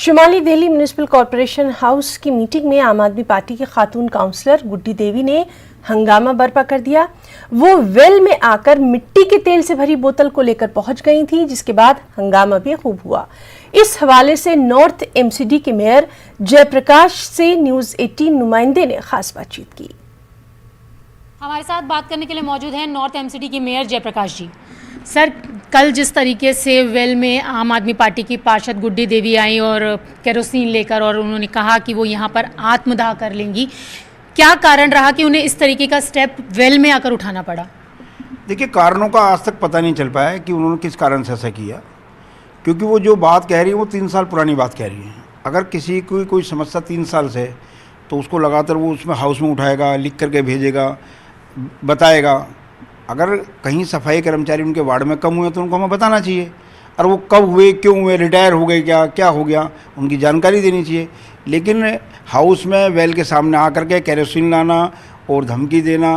शुमाली Delhi municipal corporation house की meeting में आम आदमी पार्टी की खातून काउंसलर गुड्डी देवी ने हंगामा बर्पा कर दिया। वो वेल में आकर मिट्टी के तेल से भरी बोतल को लेकर पहुंच गई थी, जिसके बाद हंगामा भी खूब हुआ। इस हवाले से नॉर्थ एमसीडी के मेयर जयप्रकाश से न्यूज़ 18 नुमाइंदे ने खास बातचीत की। हमारे साथ बात करने के लिए मौजूद हैं नॉर्थ एमसीडी के मेयर जयप्रकाश जी। सर, कल जिस तरीके से वेल में आम आदमी पार्टी की पार्षद गुड्डी देवी आई और केरोसिन लेकर और उन्होंने कहा कि वो यहाँ पर आत्मदाह कर लेंगी, क्या कारण रहा कि उन्हें इस तरीके का स्टेप वेल में आकर उठाना पड़ा? देखिए, कारणों का आज तक पता नहीं चल पाया कि उन्होंने किस कारण से ऐसा किया, क्योंकि वो जो बात कह रही है वो 3 साल पुरानी बात कह रही है। अगर किसी की कोई समस्या 3 साल से है तो उसको लगातार वो उसमें हाउस में उठाएगा, लिख करके भेजेगा, बताएगा। अगर कहीं सफाई कर्मचारी उनके वार्ड में कम हुए तो उनको हमें बताना चाहिए, और वो कब हुए, क्यों हुए, रिटायर हो गए, क्या हो गया, उनकी जानकारी देनी चाहिए। लेकिन हाउस में वेल के सामने आकर के केरोसिन लाना और धमकी देना,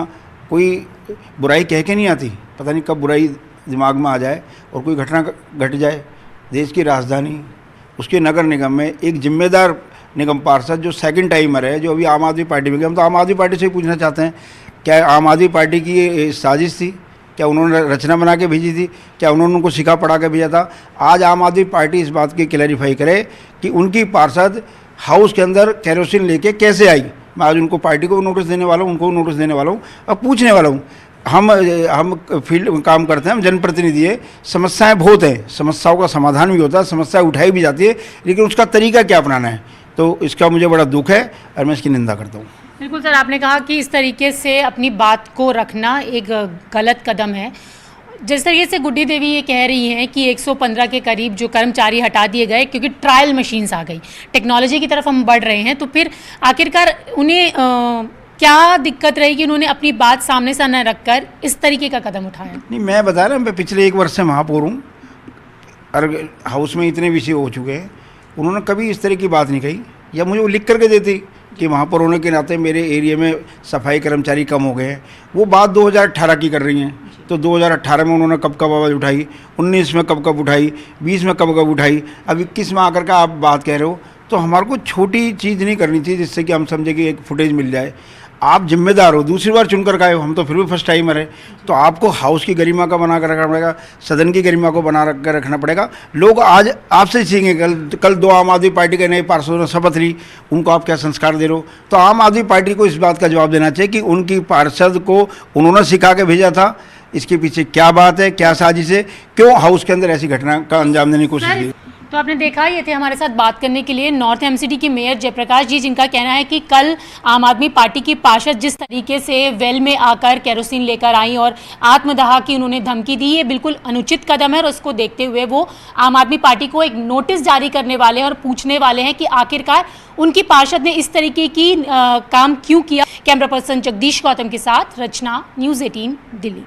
कोई बुराई कह के नहीं आती। पता नहीं कब बुराई दिमाग में आ जाए और कोई घटना घट जाए। देश की राजधानी, उसके नगर निगम में एक जिम्मेदार निगम पार्षद जो सेकंड टाइमर है, जो अभी आम आदमी पार्टी में गए, हम तो आम आदमी पार्टी से ही पूछना चाहते हैं, क्या आम आदमी पार्टी की ये साजिश थी? क्या उन्होंने रचना बना के भेजी थी? क्या उन्होंने उनको सिखा पढ़ा के भेजा था? आज आम आदमी पार्टी इस बात की क्लैरिफाई करे कि उनकी पार्षद हाउस के अंदर केरोसिन लेके कैसे आई। मैं आज उनको पार्टी को नोटिस देने वाला हूँ, उनको नोटिस देने वाला हूँ और पूछने वाला हूँ। हम फील्ड में काम करते हैं, हम जनप्रतिनिधि है, समस्याएं बहुत हैं, समस्याओं का समाधान भी होता है, समस्याएं उठाई भी जाती है, लेकिन उसका तरीका क्या अपनाना है, तो इसका मुझे बड़ा दुख है और मैं इसकी निंदा करता हूँ। बिल्कुल सर, आपने कहा कि इस तरीके से अपनी बात को रखना एक गलत कदम है। जिस तरीके से गुड्डी देवी ये कह रही हैं कि 115 के करीब जो कर्मचारी हटा दिए गए क्योंकि ट्रायल मशीन्स आ गई, टेक्नोलॉजी की तरफ हम बढ़ रहे हैं, तो फिर आखिरकार उन्हें क्या दिक्कत रही कि उन्होंने अपनी बात सामने से न रखकर इस तरीके का कदम उठाया? नहीं, मैं बता रहा हूँ, मैं पिछले 1 वर्ष से महापौर हूँ और हाउस में इतने विषय हो चुके हैं। उन्होंने कभी इस तरह की बात नहीं कही, या मुझे वो लिख करके देती कि महापौर होने के नाते मेरे एरिया में सफाई कर्मचारी कम हो गए हैं। वो बात 2018 की कर रही हैं, तो 2018 में उन्होंने कब आवाज़ उठाई, 19 में कब उठाई, 20 में कब उठाई, अब 21 में आकर के आप बात कह रहे हो। तो हमारे को छोटी चीज़ नहीं करनी चाहिए जिससे कि हम समझे कि एक फुटेज मिल जाए। आप जिम्मेदार हो, दूसरी बार चुनकर गए हो, हम तो फिर भी फर्स्ट टाइमर है, तो आपको हाउस की गरिमा का बना कर रखना पड़ेगा, सदन की गरिमा को बना कर रखना पड़ेगा। लोग आज आपसे सीखेंगे। कल 2 आम आदमी पार्टी के नए पार्षदों ने शपथ ली, उनको आप क्या संस्कार दे रहे हो? तो आम आदमी पार्टी को इस बात का जवाब देना चाहिए कि उनकी पार्षद को उन्होंने सिखा के भेजा था, इसके पीछे क्या बात है, क्या साजिश है, क्यों हाउस के अंदर ऐसी घटना का अंजाम देने की कोशिश की। तो आपने देखा, ये थे हमारे साथ बात करने के लिए नॉर्थ एमसीडी के मेयर जयप्रकाश जी, जिनका कहना है कि कल आम आदमी पार्टी की पार्षद जिस तरीके से वेल में आकर केरोसिन लेकर आई और आत्मदाह की उन्होंने धमकी दी, ये बिल्कुल अनुचित कदम है और उसको देखते हुए वो आम आदमी पार्टी को एक नोटिस जारी करने वाले हैं और पूछने वाले हैं कि आखिरकार उनकी पार्षद ने इस तरीके की काम क्यों किया। कैमरा पर्सन जगदीश गौतम के साथ रचना, न्यूज़ 18 दिल्ली।